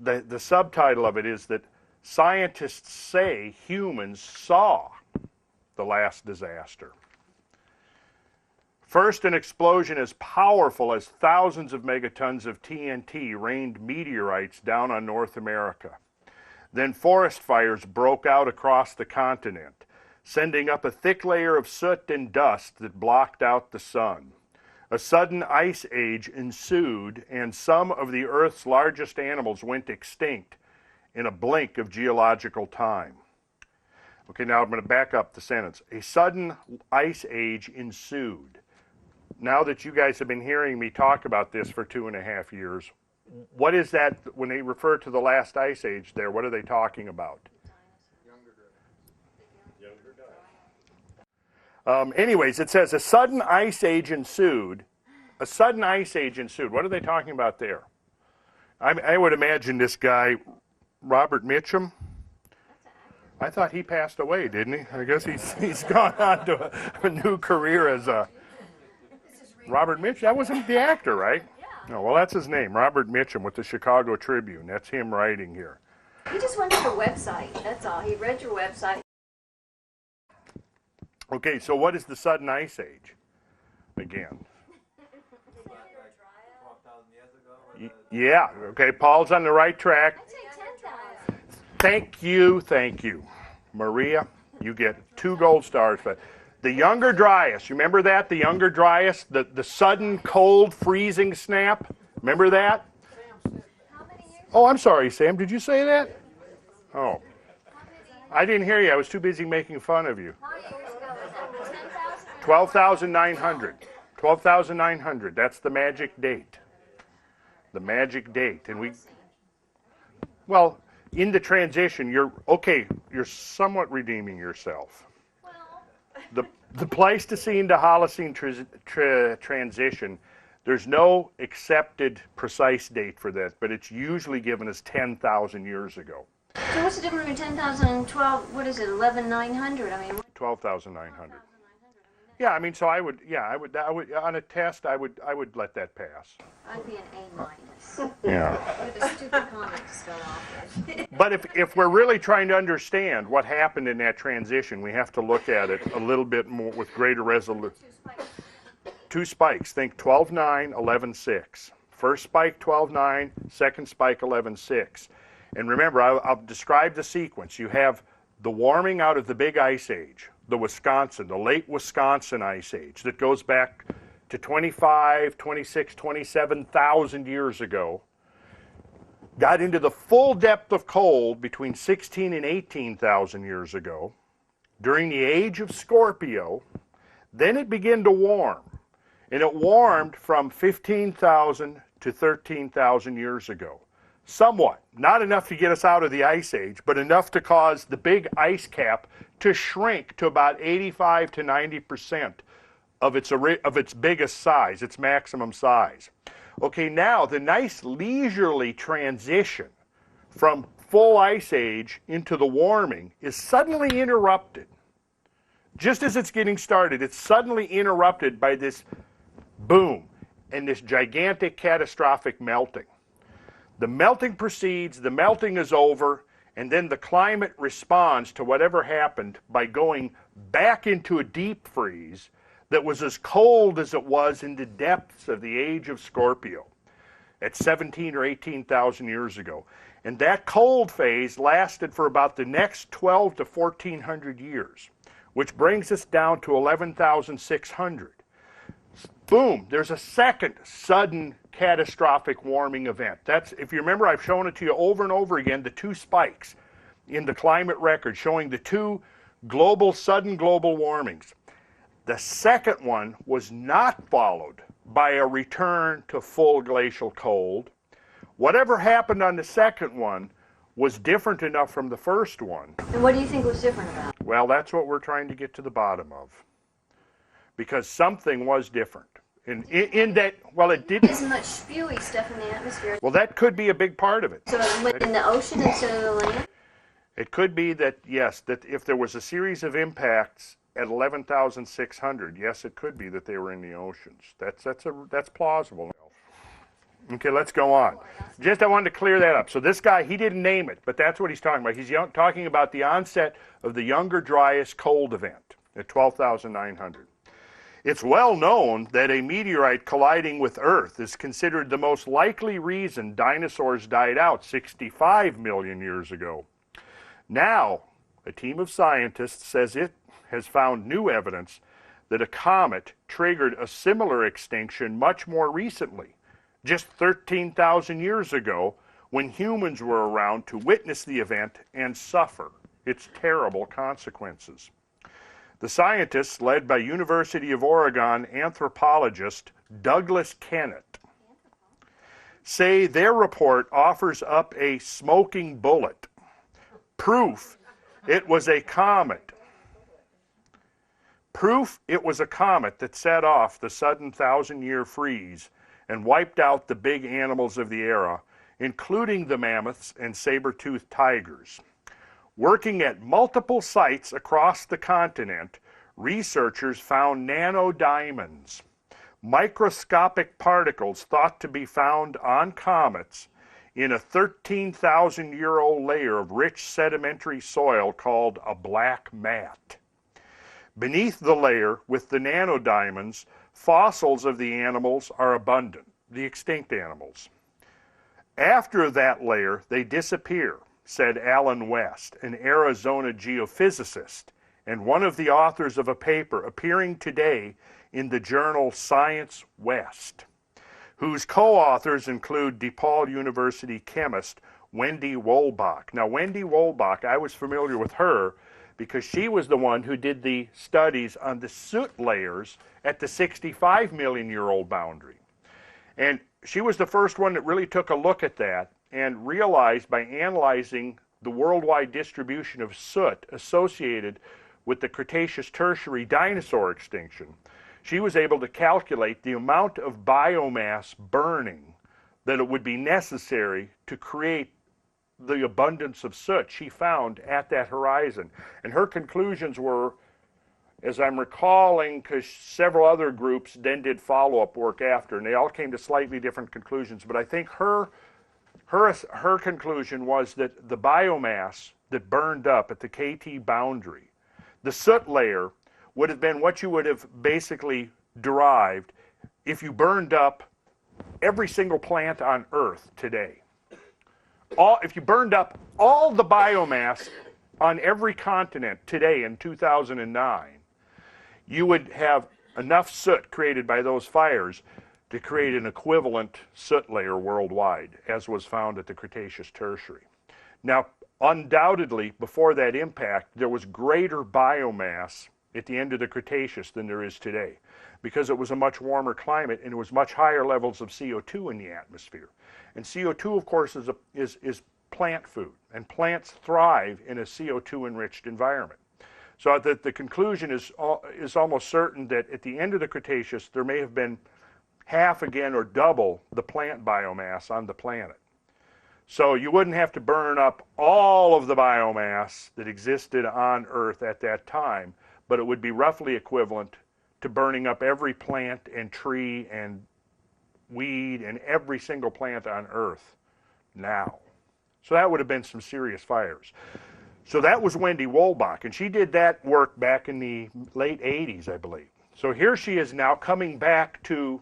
the subtitle of it is that scientists say humans saw the last disaster. First, an explosion as powerful as thousands of megatons of TNT rained meteorites down on North America. Then forest fires broke out across the continent, sending up a thick layer of soot and dust that blocked out the sun. A sudden ice age ensued, and some of the Earth's largest animals went extinct in a blink of geological time. Okay, now I'm going to back up the sentence. A sudden ice age ensued. Now that you guys have been hearing me talk about this for 2.5 years, what is that when they refer to the last ice age there? What are they talking about? Anyways, it says a sudden ice age ensued. A sudden ice age ensued. What are they talking about there? I would imagine this guy, Robert Mitchum. I thought he passed away, didn't he? I guess he's gone on to a new career as a Robert Mitchum. That wasn't the actor, right? No, well, that's his name, Robert Mitchum with the Chicago Tribune. That's him writing here. He just went to your website, that's all. He read your website. Okay, so what is the sudden ice age? Again. Yeah, okay, Paul's on the right track. I'd say 10,000. Thank you. Maria, you get 2 gold stars for that. The Younger-Dryas, you remember that? The Younger-Dryas, the sudden cold freezing snap? Remember that? Oh, I'm sorry, Sam. Did you say that? Oh. I didn't hear you. I was too busy making fun of you. 12,900. 12,900. That's the magic date. The magic date. And well, in the transition, you're somewhat redeeming yourself. The Pleistocene to Holocene transition, there's no accepted precise date for that, but it's usually given as 10,000 years ago. So what's the difference between 10,000 and 12, what is it, 11,900? I mean, 12,900. Yeah, I mean, so I would on a test, I would let that pass. I'd be an A minus. Yeah. With a stupid comment to start off with. But if we're really trying to understand what happened in that transition, we have to look at it a little bit more with greater resolution. 2 spikes. Think 12.9, 11.6. First spike 12.9, second spike 11.6. And remember, I'll describe the sequence. You have the warming out of the big ice age, the late Wisconsin ice age that goes back to 25, 26, 27,000 years ago. Got into the full depth of cold between 16 and 18,000 years ago during the Age of Scorpio. Then it began to warm. And it warmed from 15,000 to 13,000 years ago. Somewhat. Not enough to get us out of the ice age, but enough to cause the big ice cap to shrink to about 85 to 90% of its biggest size, its maximum size. Okay, now the nice leisurely transition from full ice age into the warming is suddenly interrupted. Just as it's getting started, it's suddenly interrupted by this boom and this gigantic catastrophic melting. The melting proceeds, the melting is over, and then the climate responds to whatever happened by going back into a deep freeze that was as cold as it was in the depths of the Age of Scorpio at 17 or 18,000 years ago. And that cold phase lasted for about the next 12 to 1,400 years, which brings us down to 11,600. Boom, there's a second sudden catastrophic warming event. That's, if you remember, I've shown it to you over and over again, the 2 spikes in the climate record showing the 2 sudden global warmings. The second one was not followed by a return to full glacial cold. Whatever happened on the second one was different enough from the first one. And what do you think was different about it? Well, that's what we're trying to get to the bottom of. Because something was different. In that, well, it didn't. There's much spewy stuff in the atmosphere. Well, that could be a big part of it. So it went in the ocean instead of the land? It could be that, yes, that if there was a series of impacts at 11,600, yes, it could be that they were in the oceans. That's plausible. Okay, let's go on. I wanted to clear that up. So this guy, he didn't name it, but that's what he's talking about. He's talking about the onset of the Younger-Dryas cold event at 12,900. It's well known that a meteorite colliding with Earth is considered the most likely reason dinosaurs died out 65 million years ago. Now, a team of scientists says it has found new evidence that a comet triggered a similar extinction much more recently, just 13,000 years ago, when humans were around to witness the event and suffer its terrible consequences. The scientists, led by University of Oregon anthropologist Douglas Kennett, say their report offers up a smoking bullet, proof it was a comet. Proof it was a comet that set off the sudden 1,000-year freeze and wiped out the big animals of the era, including the mammoths and saber-toothed tigers. Working at multiple sites across the continent, researchers found nanodiamonds, microscopic particles thought to be found on comets in a 13,000-year-old layer of rich sedimentary soil called a black mat. Beneath the layer with the nanodiamonds, fossils of the animals are abundant, the extinct animals. After that layer, they disappear, said Alan West, an Arizona geophysicist and one of the authors of a paper appearing today in the journal Science West, whose co-authors include DePaul University chemist Wendy Wolbach. Now, Wendy Wolbach, I was familiar with her because she was the one who did the studies on the soot layers at the 65-million-year-old boundary. And she was the first one that really took a look at that and realized by analyzing the worldwide distribution of soot associated with the Cretaceous Tertiary dinosaur extinction, she was able to calculate the amount of biomass burning that it would be necessary to create the abundance of soot she found at that horizon. And her conclusions were, as I'm recalling, because several other groups then did follow-up work after, and they all came to slightly different conclusions, but I think her conclusion was that the biomass that burned up at the KT boundary, the soot layer, would have been what you would have basically derived if you burned up every single plant on Earth today. If you burned up all the biomass on every continent today in 2009, you would have enough soot created by those fires to create an equivalent soot layer worldwide, as was found at the Cretaceous Tertiary. Now, undoubtedly, before that impact, there was greater biomass at the end of the Cretaceous than there is today, because it was a much warmer climate and it was much higher levels of CO2 in the atmosphere. And CO2, of course, is plant food, and plants thrive in a CO2-enriched environment. So the conclusion is almost certain that at the end of the Cretaceous, there may have been half again or double the plant biomass on the planet. So you wouldn't have to burn up all of the biomass that existed on Earth at that time, but it would be roughly equivalent to burning up every plant and tree and weed and every single plant on Earth now. So that would have been some serious fires. So that was Wendy Wolbach, and she did that work back in the late 80s, I believe. So here she is now coming back to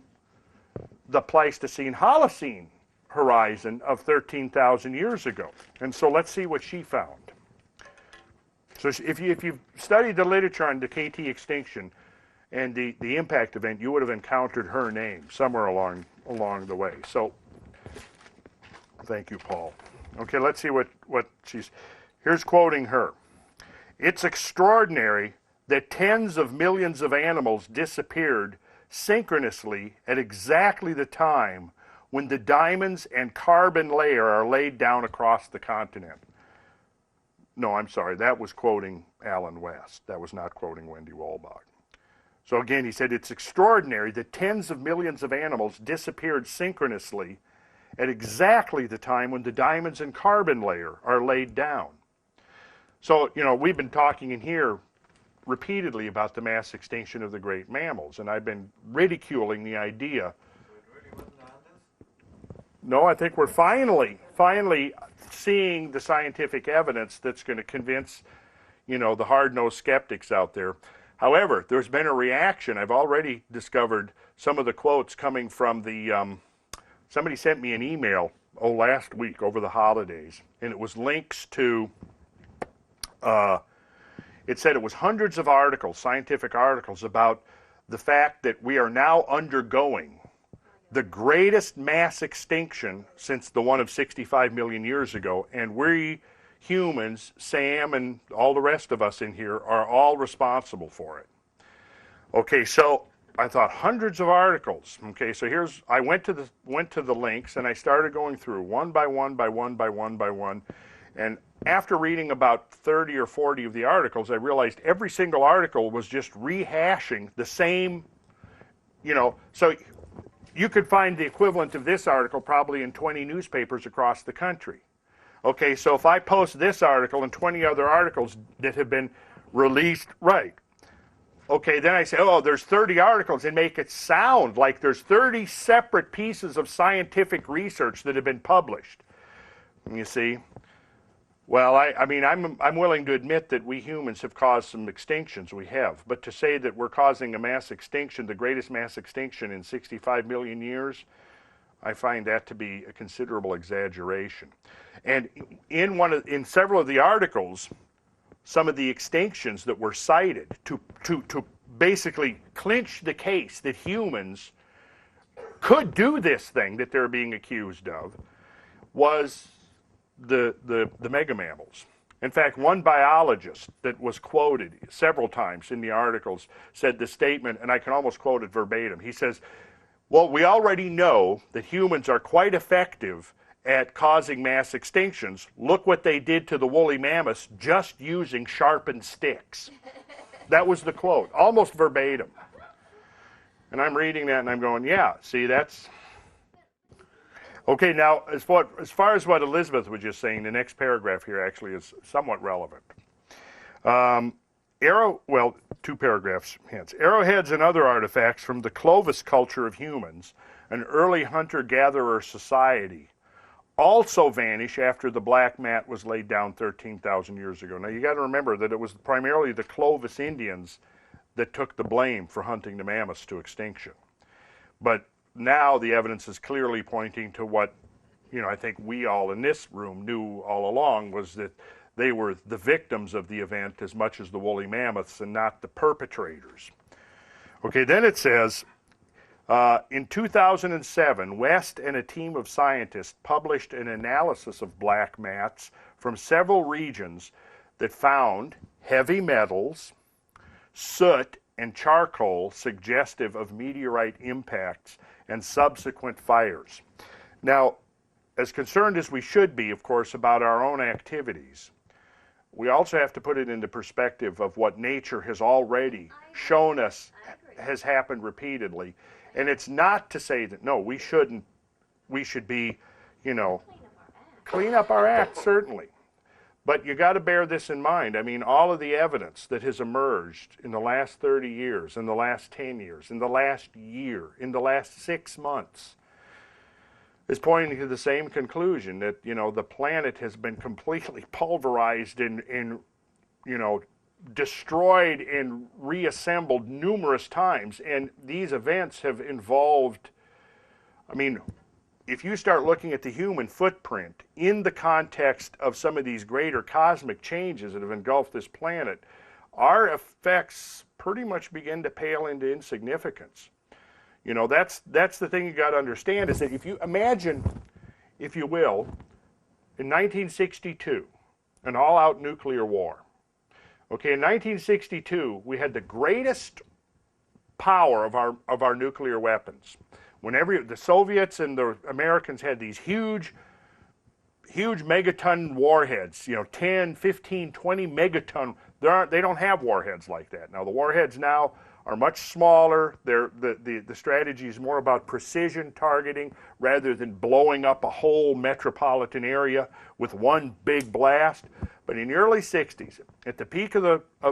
the Pleistocene Holocene horizon of 13,000 years ago. And so let's see what she found. So if you've studied the literature on the KT extinction and the impact event, you would have encountered her name somewhere along the way. So thank you, Paul. Okay, let's see what here's quoting her. "It's extraordinary that tens of millions of animals disappeared synchronously at exactly the time when the diamonds and carbon layer are laid down across the continent." No, I'm sorry, that was quoting Alan West. That was not quoting Wendy Wolbach. So again, he said, "It's extraordinary that tens of millions of animals disappeared synchronously at exactly the time when the diamonds and carbon layer are laid down." So, we've been talking in here repeatedly about the mass extinction of the great mammals, and I've been ridiculing the idea. No, I think we're finally seeing the scientific evidence that's going to convince, the hard-nosed skeptics out there. However, there's been a reaction. I've already discovered some of the quotes coming from the, somebody sent me an email, last week over the holidays, and it was links to, it said it was hundreds of articles, scientific articles, about the fact that we are now undergoing the greatest mass extinction since the one of 65 million years ago, and we humans, Sam and all the rest of us in here, are all responsible for it. Okay, so I thought hundreds of articles. Okay, so I went to the links and I started going through one by one by one by one by one, and after reading about 30 or 40 of the articles, I realized every single article was just rehashing the same, so you could find the equivalent of this article probably in 20 newspapers across the country. Okay, so if I post this article and 20 other articles that have been released, right. Okay, then I say, there's 30 articles, and make it sound like there's 30 separate pieces of scientific research that have been published. You see? Well, I'm willing to admit that we humans have caused some extinctions. We have. But to say that we're causing a mass extinction, the greatest mass extinction in 65 million years, I find that to be a considerable exaggeration. And in several of the articles, some of the extinctions that were cited to basically clinch the case that humans could do this thing that they're being accused of was the mega mammals. In fact, one biologist that was quoted several times in the articles said the statement, and I can almost quote it verbatim. He says, well, we already know that humans are quite effective at causing mass extinctions. Look what they did to the woolly mammoths just using sharpened sticks. That was the quote, almost verbatim. And I'm reading that and I'm going, yeah, see, that's... Okay, now, as far as what Elizabeth was just saying, the next paragraph here actually is somewhat relevant. Two paragraphs hence. Arrowheads and other artifacts from the Clovis culture of humans, an early hunter-gatherer society, also vanish after the black mat was laid down 13,000 years ago. Now, you got to remember that it was primarily the Clovis Indians that took the blame for hunting the mammoths to extinction. But now the evidence is clearly pointing to what, I think we all in this room knew all along, was that they were the victims of the event as much as the woolly mammoths and not the perpetrators. Okay, then it says, in 2007, West and a team of scientists published an analysis of black mats from several regions that found heavy metals, soot, and charcoal suggestive of meteorite impacts and subsequent fires. Now, as concerned as we should be, of course, about our own activities, we also have to put it into perspective of what nature has already shown us has happened repeatedly. And it's not to say that, no, we shouldn't, we should be, clean up our act, certainly. But you got to bear this in mind. I mean, all of the evidence that has emerged in the last 30 years, in the last 10 years, in the last year, in the last 6 months, is pointing to the same conclusion that, the planet has been completely pulverized and destroyed and reassembled numerous times. And these events have involved, if you start looking at the human footprint in the context of some of these greater cosmic changes that have engulfed this planet, our effects pretty much begin to pale into insignificance. That's the thing you got to understand, is that if you imagine, if you will, in 1962, an all-out nuclear war. Okay, in 1962, we had the greatest power of our nuclear weapons. Whenever the Soviets and the Americans had these huge megaton warheads, 10, 15, 20 megaton, they don't have warheads like that. Now, the warheads now are much smaller. The strategy is more about precision targeting rather than blowing up a whole metropolitan area with one big blast. But in the early 60s, at the peak of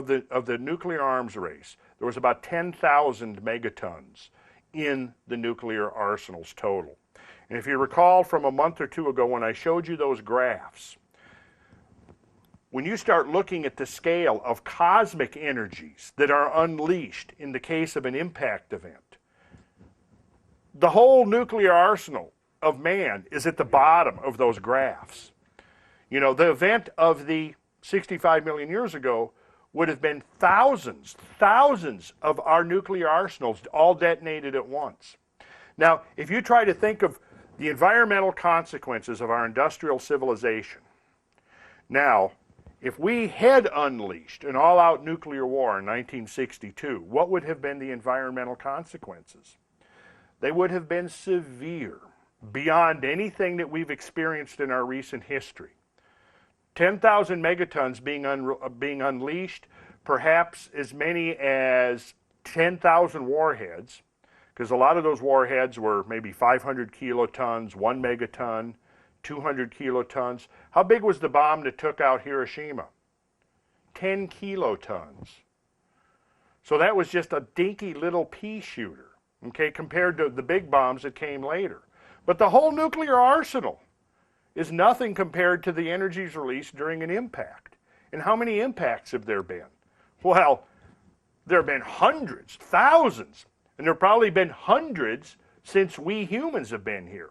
the nuclear arms race, there was about 10,000 megatons in the nuclear arsenals total. And if you recall from a month or two ago when I showed you those graphs, when you start looking at the scale of cosmic energies that are unleashed in the case of an impact event, the whole nuclear arsenal of man is at the bottom of those graphs. You know, the event of the 65 million years ago would have been thousands of our nuclear arsenals all detonated at once. Now, if you try to think of the environmental consequences of our industrial civilization, now, if we had unleashed an all-out nuclear war in 1962, what would have been the environmental consequences? They would have been severe, beyond anything that we've experienced in our recent history. 10,000 megatons being unleashed, perhaps as many as 10,000 warheads, because a lot of those warheads were maybe 500 kilotons, 1 megaton, 200 kilotons. How big was the bomb that took out Hiroshima? 10 kilotons. So that was just a dinky little pea shooter, okay, compared to the big bombs that came later. But the whole nuclear arsenal is nothing compared to the energies released during an impact. And how many impacts have there been? Well, there have been hundreds, thousands, and there have probably been hundreds since we humans have been here.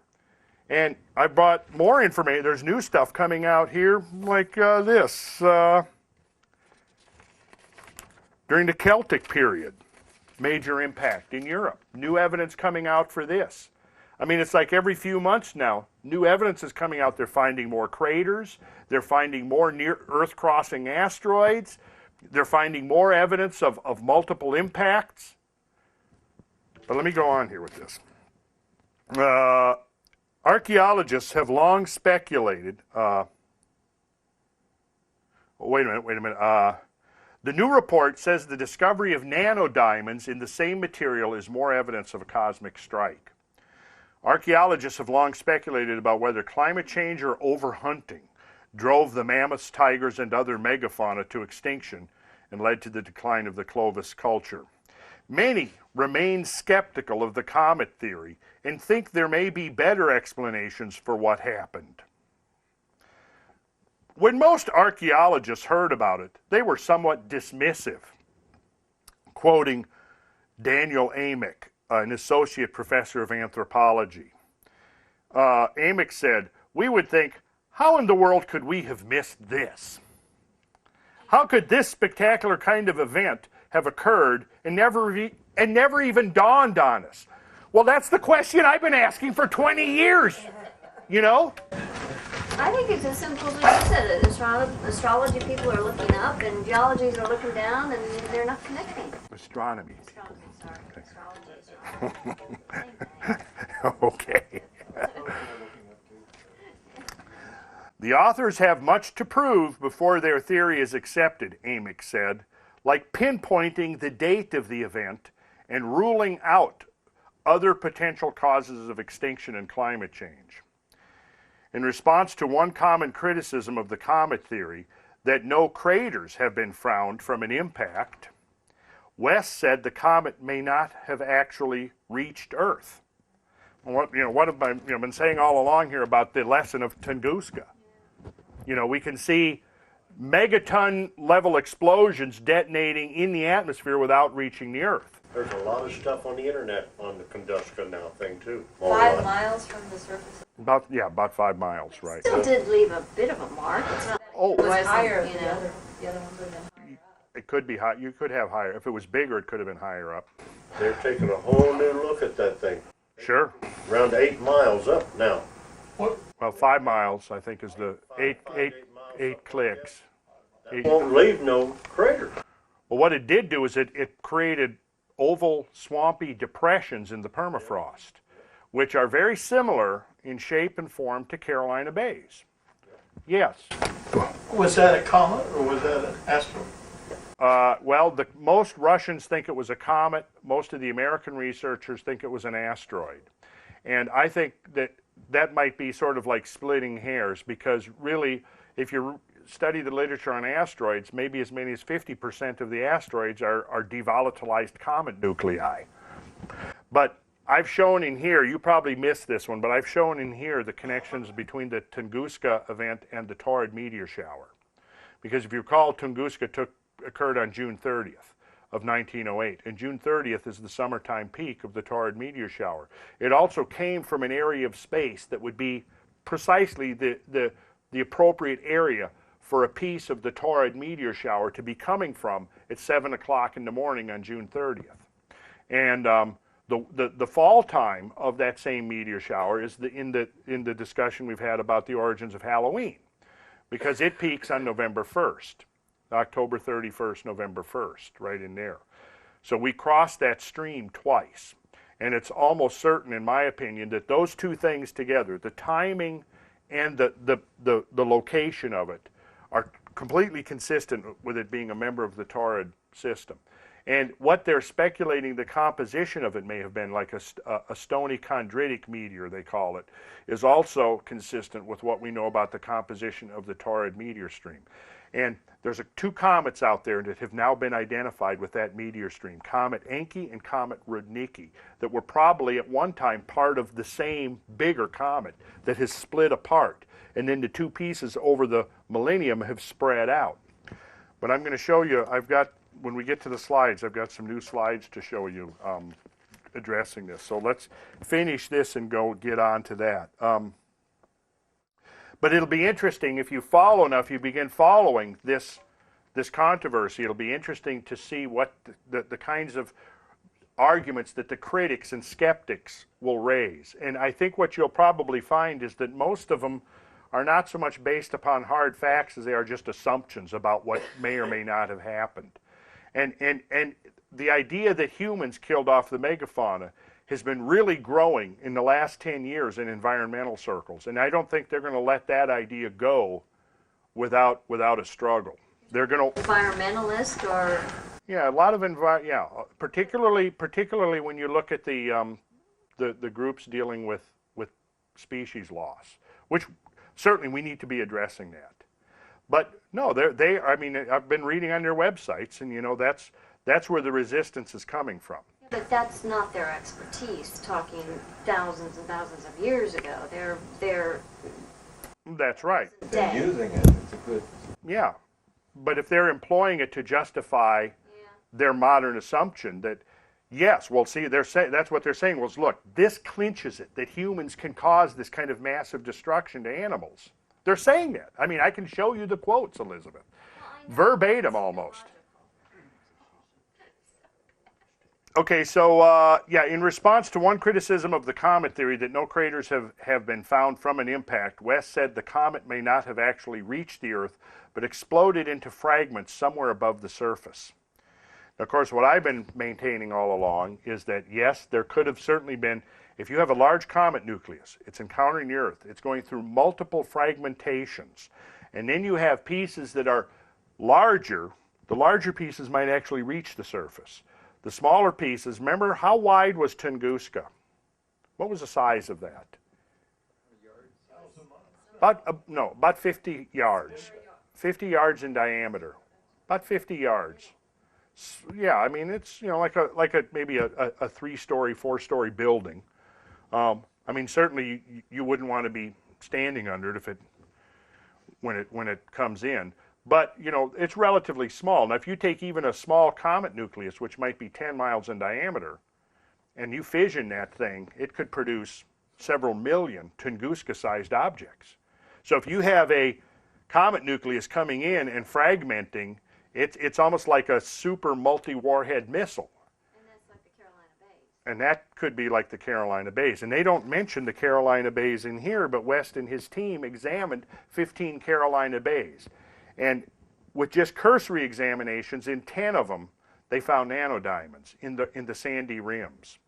And I brought more information. There's new stuff coming out here like this. During the Celtic period, major impact in Europe. New evidence coming out for this. I mean, it's like every few months now, new evidence is coming out. They're finding more craters. They're finding more near-Earth crossing asteroids. They're finding more evidence of multiple impacts. But let me go on here with this. Archaeologists have long speculated. Wait a minute. The new report says the discovery of nanodiamonds in the same material is more evidence of a cosmic strike. Archaeologists have long speculated about whether climate change or overhunting drove the mammoths, tigers, and other megafauna to extinction and led to the decline of the Clovis culture. Many remain skeptical of the comet theory and think there may be better explanations for what happened. When most archaeologists heard about it, they were somewhat dismissive. Quoting Daniel Amick, an associate professor of anthropology. Amick said, "We would think, how in the world could we have missed this? How could this spectacular kind of event have occurred and never even dawned on us?" Well, that's the question I've been asking for 20 years, you know? I think it's as simple as you said. Astrology people are looking up, and geologies are looking down, and they're not connecting. Astronomy. Sorry. Okay. The authors have much to prove before their theory is accepted, Amick said, like pinpointing the date of the event and ruling out other potential causes of extinction and climate change. In response to one common criticism of the comet theory, that no craters have been found from an impact, West said the comet may not have actually reached Earth. What have I been saying all along here about the lesson of Tunguska? You know, we can see megaton level explosions detonating in the atmosphere without reaching the Earth. There's a lot of stuff on the internet on the Tunguska now thing too. 5 miles from the surface. About 5 miles, right? Still did leave a bit of a mark. It's not. Oh, It was higher you than know. the other ones would have been higher up. it could be high. You could have higher. If it was bigger, it could have been higher up. They're taking a whole new look at that thing. Sure. Around 8 miles up now. Well, 5 miles, I think, is the eight clicks. Won't leave no crater. Well, what it did do is it created oval, swampy depressions in the permafrost, which are very similar in shape and form to Carolina bays. Yes. Was that a comet or was that an asteroid? Well, most Russians think it was a comet. Most of the American researchers think it was an asteroid. And I think that might be sort of like splitting hairs, because really, if you study the literature on asteroids, maybe as many as 50% of the asteroids are devolatilized comet nuclei. But I've shown in here, you probably missed this one, but I've shown in here the connections between the Tunguska event and the Taurid meteor shower. Because if you recall, Tunguska occurred on June 30th of 1908, and June 30th is the summertime peak of the Taurid meteor shower. It also came from an area of space that would be precisely the appropriate area for a piece of the Taurid meteor shower to be coming from at 7 o'clock in the morning on June 30th. And the fall time of that same meteor shower is in the discussion we've had about the origins of Halloween, because it peaks on November 1st, October 31st, November 1st, right in there. So we crossed that stream twice, and it's almost certain, in my opinion, that those two things together, the timing and the location of it, are completely consistent with it being a member of the Taurid system. And what they're speculating the composition of it may have been, like a stony chondritic meteor, they call it, is also consistent with what we know about the composition of the Taurid meteor stream. And there's two comets out there that have now been identified with that meteor stream, Comet Encke and Comet Rudnicki, that were probably at one time part of the same bigger comet that has split apart. And then the two pieces over the millennium have spread out. But I'm going to show you, when we get to the slides, I've got some new slides to show you addressing this. So let's finish this and get on to that. But it'll be interesting if you follow enough, you begin following this controversy. It'll be interesting to see what the kinds of arguments that the critics and skeptics will raise. And I think what you'll probably find is that most of them are not so much based upon hard facts as they are just assumptions about what may or may not have happened. And the idea that humans killed off the megafauna has been really growing in the last 10 years in environmental circles. And I don't think they're going to let that idea go without a struggle. They're going to... Environmentalist or... Yeah, a lot of particularly when you look at the groups dealing with species loss, which certainly we need to be addressing that. But no, I mean, I've been reading on their websites, and you know that's where the resistance is coming from. But that's not their expertise, talking thousands and thousands of years ago. They're That's right. They're using it. It's a good... Yeah. But if they're employing it to justify their modern assumption that, yes, well, see, that's what they're saying was, look, this clinches it, that humans can cause this kind of massive destruction to animals. They're saying that. I mean, I can show you the quotes, Elizabeth. Verbatim, almost. Okay, so, yeah, in response to one criticism of the comet theory that no craters have been found from an impact, West said the comet may not have actually reached the Earth, but exploded into fragments somewhere above the surface. Now, of course, what I've been maintaining all along is that, yes, there could have certainly been, if you have a large comet nucleus, it's encountering the Earth, it's going through multiple fragmentations, and then you have pieces that are larger. The larger pieces might actually reach the surface. The smaller pieces, remember, how wide was Tunguska? What was the size of that? About 50 yards. 50 yards in diameter. About 50 yards. Yeah, I mean, it's, you know, like maybe a 3-story, 4-story building. I mean, certainly you wouldn't want to be standing under it when it comes in. But, you know, it's relatively small. Now, if you take even a small comet nucleus, which might be 10 miles in diameter, and you fission that thing, it could produce several million Tunguska-sized objects. So if you have a comet nucleus coming in and fragmenting, it's almost like a super multi-warhead missile. And that's like the Carolina Bays. And that could be like the Carolina Bays. And they don't mention the Carolina Bays in here, but West and his team examined 15 Carolina Bays. And with just cursory examinations, in 10 of them, they found nanodiamonds in the sandy rims.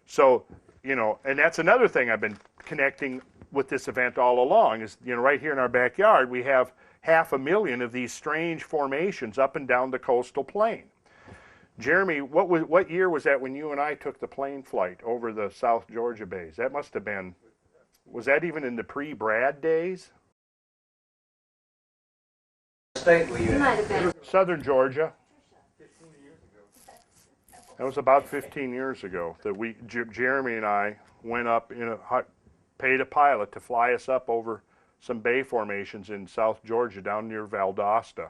So, you know, and that's another thing I've been connecting with this event all along is, you know, right here in our backyard, we have 500,000 of these strange formations up and down the coastal plain. Jeremy, what year was that when you and I took the plane flight over the South Georgia Bays? That must have been, was that even in the pre-Brad days? State were you It in? might have been. Southern Georgia. That was about 15 years ago that Jeremy and I went up paid a pilot to fly us up over some bay formations in South Georgia down near Valdosta,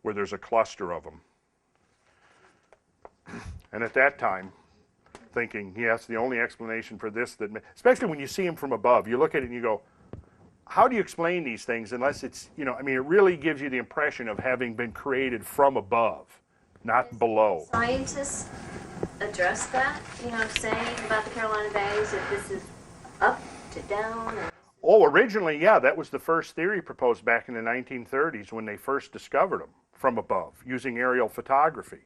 where there's a cluster of them. And at that time, thinking, yes, the only explanation for this, especially when you see them from above, you look at it and you go, how do you explain these things unless it's, it really gives you the impression of having been created from above, not below. Scientists address that, saying about the Carolina Bays, if this is up to down? Oh, originally, yeah, that was the first theory proposed back in the 1930s when they first discovered them from above using aerial photography.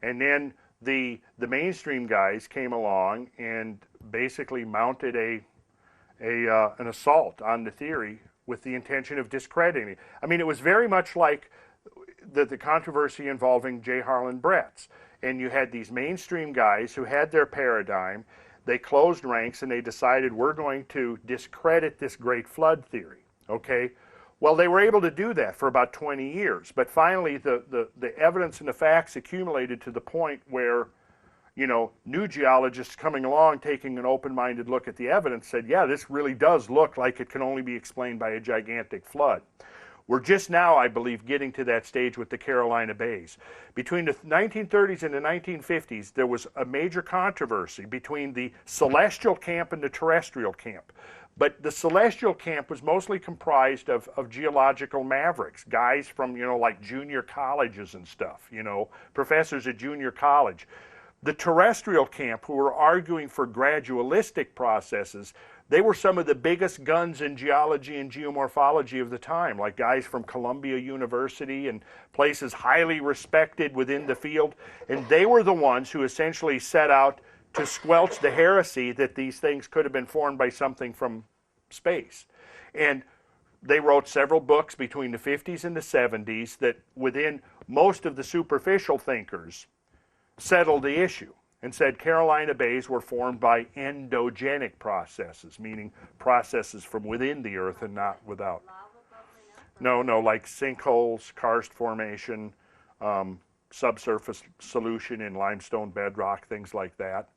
And then the mainstream guys came along and basically mounted an assault on the theory with the intention of discrediting it. I mean, it was very much like the controversy involving J. Harlan Bretz. And you had these mainstream guys who had their paradigm. They closed ranks and they decided we're going to discredit this Great Flood theory, okay? Well, they were able to do that for about 20 years, but finally the evidence and the facts accumulated to the point where, new geologists coming along, taking an open-minded look at the evidence, said, yeah, this really does look like it can only be explained by a gigantic flood. We're just now, I believe, getting to that stage with the Carolina Bays. Between the 1930s and the 1950s, there was a major controversy between the celestial camp and the terrestrial camp. But the celestial camp was mostly comprised of geological mavericks, guys from, like junior colleges and stuff, professors at junior college. The terrestrial camp, who were arguing for gradualistic processes, they were some of the biggest guns in geology and geomorphology of the time, like guys from Columbia University and places highly respected within the field. And they were the ones who essentially set out to squelch the heresy that these things could have been formed by something from space. And they wrote several books between the 50s and the 70s that within most of the superficial thinkers settled the issue and said Carolina Bays were formed by endogenic processes, meaning processes from within the earth and not without. No, like sinkholes, karst formation, subsurface solution in limestone bedrock, things like that.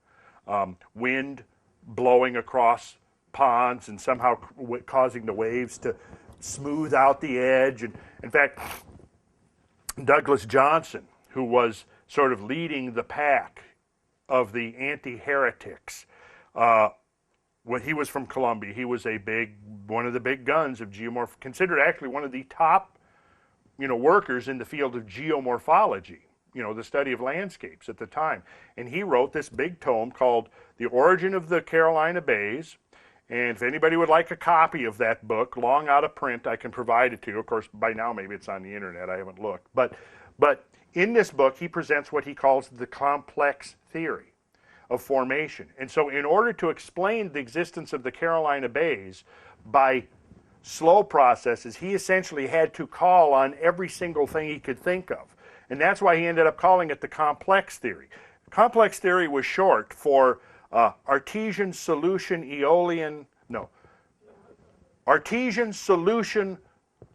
Wind blowing across ponds and somehow causing the waves to smooth out the edge. And in fact, Douglas Johnson, who was sort of leading the pack of the anti-heretics, when he was from Columbia, he was one of the big guns of considered actually one of the top, workers in the field of geomorphology, the study of landscapes at the time. And he wrote this big tome called The Origin of the Carolina Bays. And if anybody would like a copy of that book, long out of print, I can provide it to you. Of course, by now maybe it's on the internet. I haven't looked. But in this book, he presents what he calls the complex theory of formation. And so in order to explain the existence of the Carolina Bays by slow processes, he essentially had to call on every single thing he could think of. And that's why he ended up calling it the complex theory. Complex theory was short for Artesian solution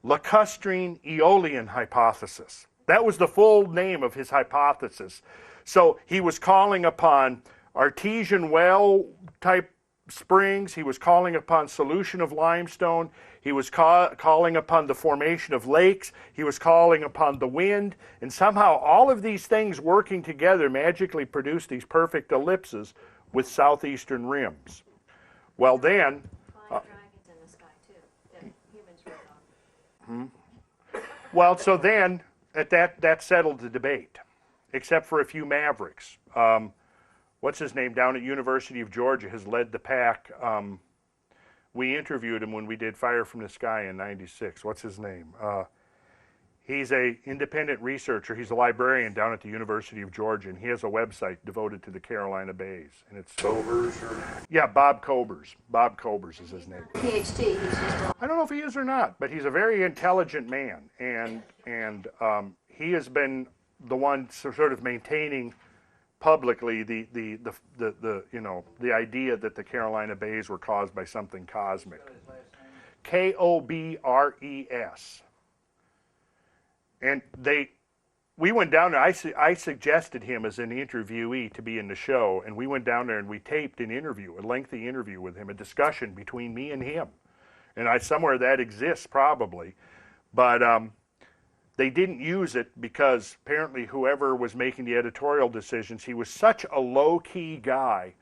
lacustrine aeolian hypothesis. That was the full name of his hypothesis. So he was calling upon artesian well type springs, he was calling upon solution of limestone, he was calling upon the formation of lakes, he was calling upon the wind, and somehow all of these things working together magically produced these perfect ellipses with southeastern rims. Well then, Dragons in the sky too, that humans wrote on. well, so then that settled the debate, except for a few mavericks. What's his name down at University of Georgia has led the pack. We interviewed him when we did Fire from the Sky in '96. What's his name? He's an independent researcher. He's a librarian down at the University of Georgia, and he has a website devoted to the Carolina Bays. And it's Cobers or? Yeah, Bob Cobers. Bob Cobers is his name. PhD, he's just I don't know if he is or not, but he's a very intelligent man, and he has been the one sort of maintaining publicly the idea that the Carolina Bays were caused by something cosmic. Kobres. And we went down there. I suggested him as an interviewee to be in the show, and we went down there and we taped an interview, a lengthy interview with him, a discussion between me and him. And somewhere that exists probably. But they didn't use it because apparently whoever was making the editorial decisions, he was such a low-key guy.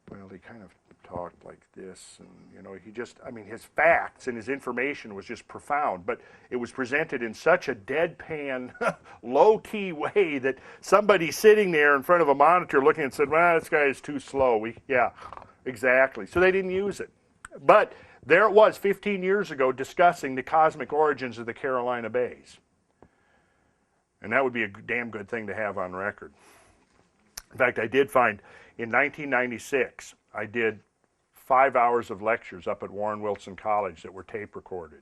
Well, he kind of talked like this, and he just, his facts and his information was just profound, but it was presented in such a deadpan, low-key way that somebody sitting there in front of a monitor looking and said, well, this guy is too slow. Yeah, exactly. So they didn't use it. But there it was 15 years ago discussing the cosmic origins of the Carolina Bays. And that would be a damn good thing to have on record. In fact, I did find in 1996, I did 5 hours of lectures up at Warren Wilson College that were tape recorded.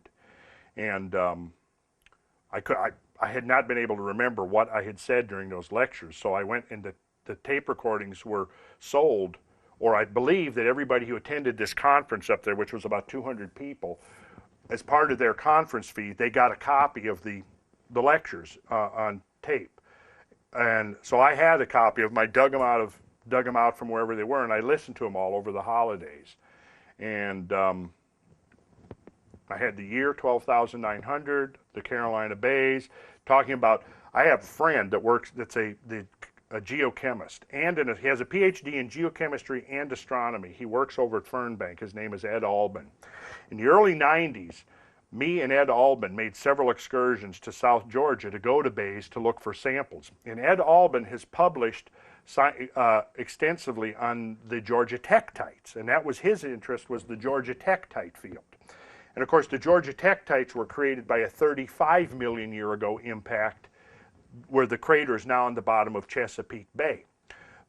And I had not been able to remember what I had said during those lectures, so I went and the tape recordings were sold, or I believe that everybody who attended this conference up there, which was about 200 people, as part of their conference fee, they got a copy of the lectures on tape. And so I had a copy of them. I dug them out from wherever they were, and I listened to them all over the holidays. And I had the year 12,900, the Carolina Bays, talking about. I have a friend that works. That's a geochemist, and he has a PhD in geochemistry and astronomy. He works over at Fernbank. His name is Ed Albin. In the early 90s, me and Ed Albin made several excursions to South Georgia to go to bays to look for samples. And Ed Albin has published extensively on the Georgia tektites, and that was his interest, was the Georgia tektite field. And of course, the Georgia tektites were created by a 35 million year ago impact, where the crater is now on the bottom of Chesapeake Bay.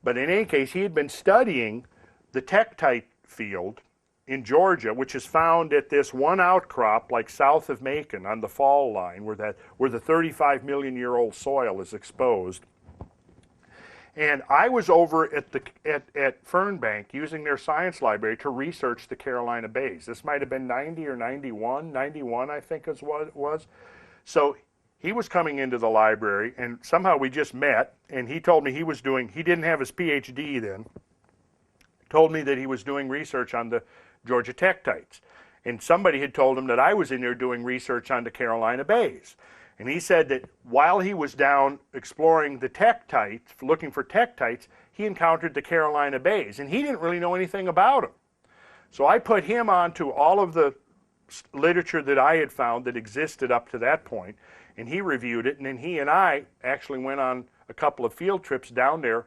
But in any case, he had been studying the tektite field in Georgia, which is found at this one outcrop like south of Macon on the fall line, where the 35 million year old soil is exposed. And I was over at Fernbank using their science library to research the Carolina Bays. This might have been 90 or 91 I think is what it was. So he was coming into the library, and somehow we just met, and he told me he didn't have his PhD then, told me that he was doing research on the Georgia tektites. And somebody had told him that I was in there doing research on the Carolina Bays. And he said that while he was down exploring the tektites, looking for tektites, he encountered the Carolina Bays, and he didn't really know anything about them. So I put him onto all of the literature that I had found that existed up to that point, and he reviewed it, and then he and I actually went on a couple of field trips down there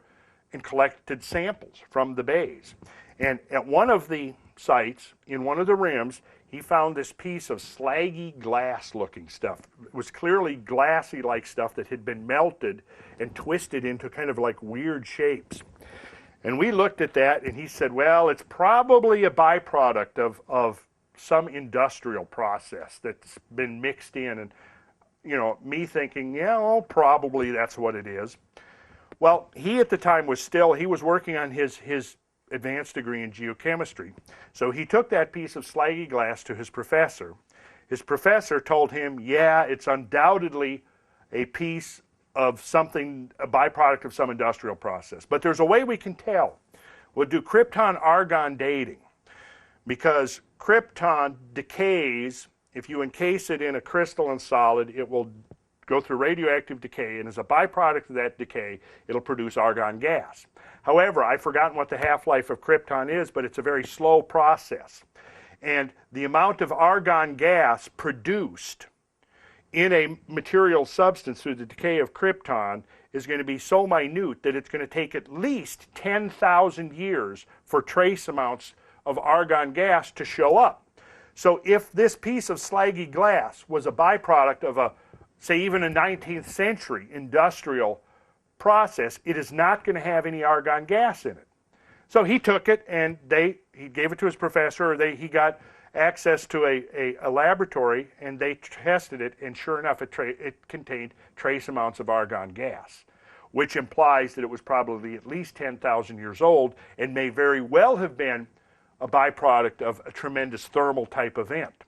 and collected samples from the bays. And at one of the sites, in one of the rims, he found this piece of slaggy glass-looking stuff. It was clearly glassy-like stuff that had been melted and twisted into kind of like weird shapes. And we looked at that, and he said, well, it's probably a byproduct of some industrial process that's been mixed in. And, me thinking, yeah, well, probably that's what it is. Well, he at the time he was working on his advanced degree in geochemistry. So he took that piece of slaggy glass to his professor. His professor told him, yeah, it's undoubtedly a piece of something, a byproduct of some industrial process. But there's a way we can tell. We'll do krypton-argon dating, because krypton decays. If you encase it in a crystalline solid, it will go through radioactive decay, and as a byproduct of that decay, it'll produce argon gas. However, I've forgotten what the half-life of krypton is, but it's a very slow process. And the amount of argon gas produced in a material substance through the decay of krypton is going to be so minute that it's going to take at least 10,000 years for trace amounts of argon gas to show up. So if this piece of slaggy glass was a byproduct of say even a 19th century industrial process, it is not going to have any argon gas in it. So he took it and he gave it to his professor, or he got access to a laboratory, and they tested it, and sure enough it contained trace amounts of argon gas, which implies that it was probably at least 10,000 years old and may very well have been a byproduct of a tremendous thermal type event.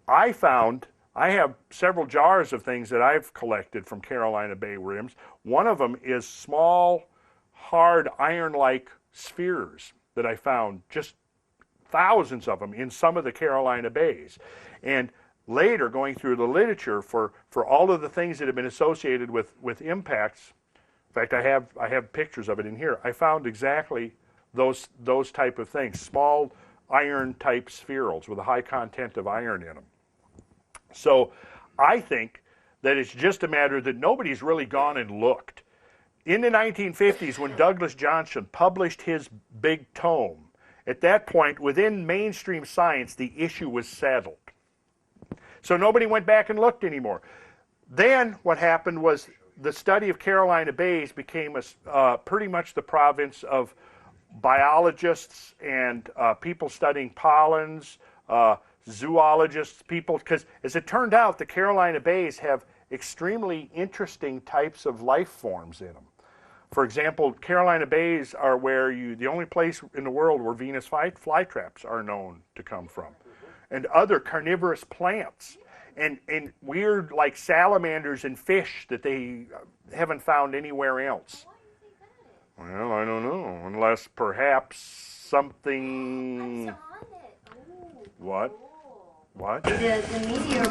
I found I have several jars of things that I've collected from Carolina Bay rims. One of them is small, hard, iron-like spheres that I found, just thousands of them in some of the Carolina Bays. And later, going through the literature for all of the things that have been associated with impacts, in fact, I have pictures of it in here, I found exactly those type of things, small iron-type spherules with a high content of iron in them. So I think that it's just a matter that nobody's really gone and looked. In the 1950s, when Douglas Johnson published his big tome, at that point, within mainstream science, the issue was settled. So nobody went back and looked anymore. Then what happened was the study of Carolina Bays became pretty much the province of biologists and people studying pollens, zoologists, people, because as it turned out, the Carolina Bays have extremely interesting types of life forms in them. For example, Carolina Bays are the only place in the world where Venus flytraps are known to come from. And other carnivorous plants and weird like salamanders and fish that they haven't found anywhere else. Well, I don't know, unless perhaps something... What? What? The meteor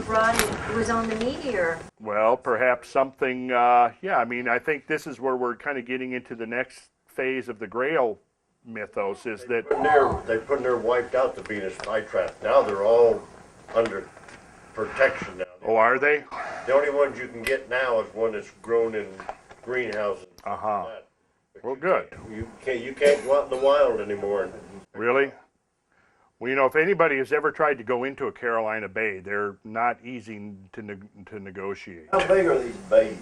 was on the meteor. Well, perhaps something, yeah, I mean, I think this is where we're kind of getting into the next phase of the Grail mythos, is that... They're wiped out the Venus flytrap. Now they're all under protection now. Oh, are they? The only ones you can get now is one that's grown in greenhouses. Uh-huh. Well, good. You can't go out in the wild anymore. Really? Well, you know, if anybody has ever tried to go into a Carolina Bay, they're not easy to negotiate. How big are these bays?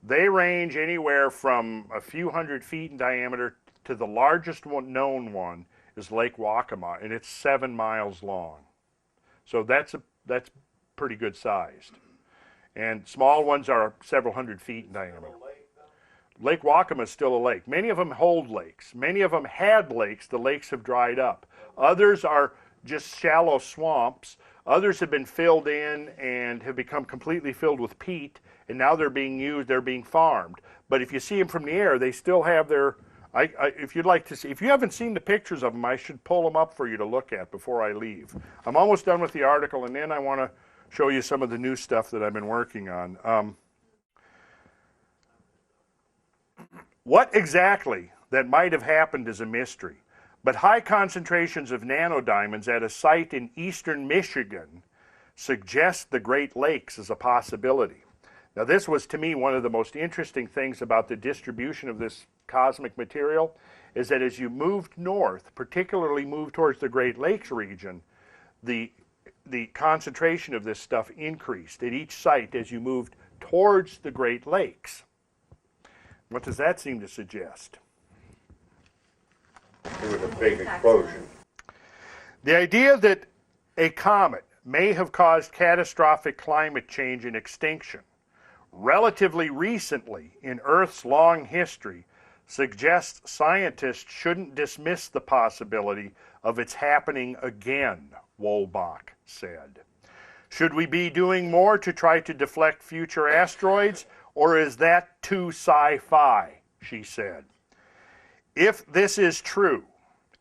They range anywhere from a few hundred feet in diameter to the largest known one is Lake Waccamaw, and it's 7 miles long. So that's pretty good sized. And small ones are several hundred feet in diameter. Lake Waccamaw is still a lake. Many of them hold lakes. Many of them had lakes. The lakes have dried up. Others are just shallow swamps. Others have been filled in and have become completely filled with peat, and now they're being used, they're being farmed. But if you see them from the air, they still have their, if you'd like to see, if you haven't seen the pictures of them, I should pull them up for you to look at before I leave. I'm almost done with the article, and then I want to show you some of the new stuff that I've been working on. What exactly that might have happened is a mystery, but high concentrations of nanodiamonds at a site in eastern Michigan suggest the Great Lakes as a possibility. Now, this was, to me, one of the most interesting things about the distribution of this cosmic material, is that as you moved north, particularly moved towards the Great Lakes region, the concentration of this stuff increased at each site as you moved towards the Great Lakes. What does that seem to suggest? It was a big explosion. The idea that a comet may have caused catastrophic climate change and extinction relatively recently in Earth's long history suggests scientists shouldn't dismiss the possibility of its happening again, Wolbach said. Should we be doing more to try to deflect future asteroids, or is that too sci-fi, she said. If this is true,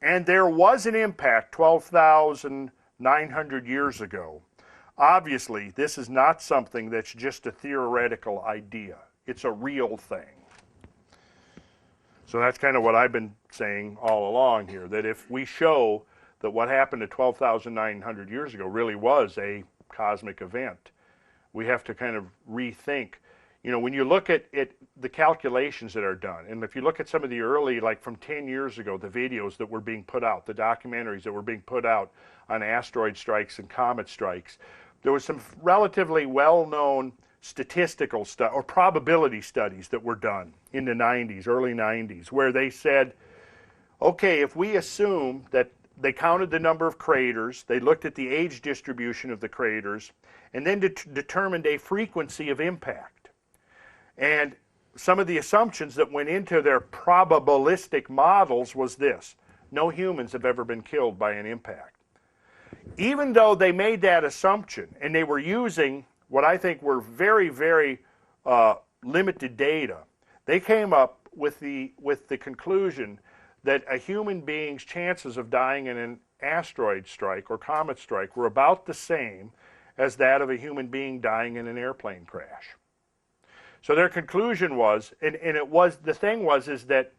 and there was an impact 12,900 years ago, obviously this is not something that's just a theoretical idea. It's a real thing. So that's kind of what I've been saying all along here, that if we show that what happened at 12,900 years ago really was a cosmic event, we have to kind of rethink. You know, when you look at the calculations that are done, and if you look at some of the early, like from 10 years ago, the videos that were being put out, the documentaries that were being put out on asteroid strikes and comet strikes, there was some relatively well-known statistical or probability studies that were done in the 90s, early 90s, where they said, okay, if we assume that they counted the number of craters, they looked at the age distribution of the craters, and then determined a frequency of impact. And some of the assumptions that went into their probabilistic models was this: no humans have ever been killed by an impact. even though they made that assumption and they were using what I think were very, very limited data, they came up with the conclusion that a human being's chances of dying in an asteroid strike or comet strike were about the same as that of a human being dying in an airplane crash. So their conclusion was, and it was, the thing was, is that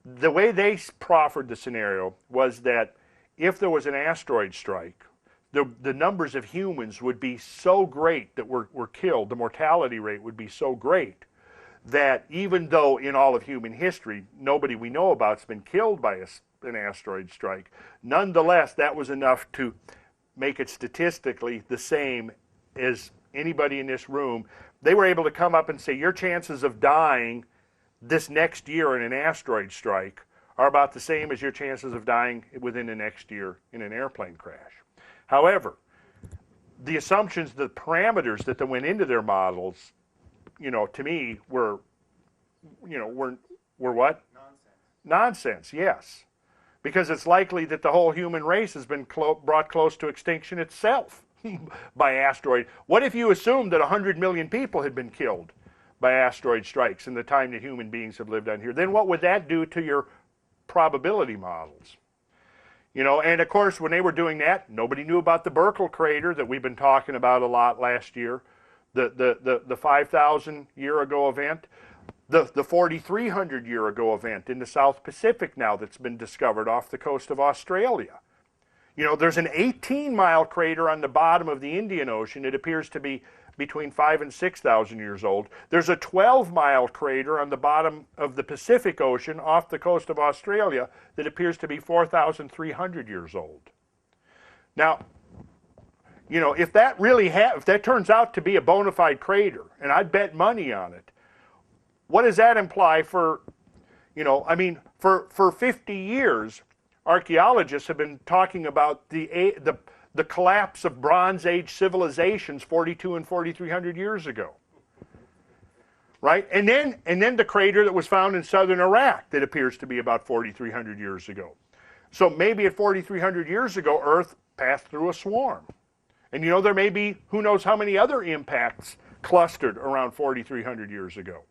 the way they proffered the scenario was that if there was an asteroid strike, the numbers of humans would be so great that were killed, the mortality rate would be so great that even though in all of human history nobody we know about has been killed by an asteroid strike, nonetheless that was enough to make it statistically the same as anybody in this room. They were able to come up and say your chances of dying this next year in an asteroid strike are about the same as your chances of dying within the next year in an airplane crash. However, the assumptions, the parameters that went into their models, to me were what? Nonsense, yes. Because it's likely that the whole human race has been brought close to extinction itself by asteroid. What if you assumed that 100 million people had been killed by asteroid strikes in the time that human beings have lived on here? Then what would that do to your probability models? And of course, when they were doing that, nobody knew about the Burkle crater that we've been talking about a lot last year, the 5,000 year ago event, the 4,300 year ago event in the South Pacific now that's been discovered off the coast of Australia. There's an 18-mile crater on the bottom of the Indian Ocean. It appears to be between 5,000 and 6,000 years old. There's a 12-mile crater on the bottom of the Pacific Ocean off the coast of Australia that appears to be 4,300 years old. Now, if that if that turns out to be a bona fide crater, and I'd bet money on it, what does that imply for, for 50 years, archaeologists have been talking about the collapse of Bronze Age civilizations 4,200 and 4,300 years ago, right? And then the crater that was found in southern Iraq that appears to be about 4,300 years ago. So maybe at 4,300 years ago, Earth passed through a swarm. And there may be who knows how many other impacts clustered around 4,300 years ago.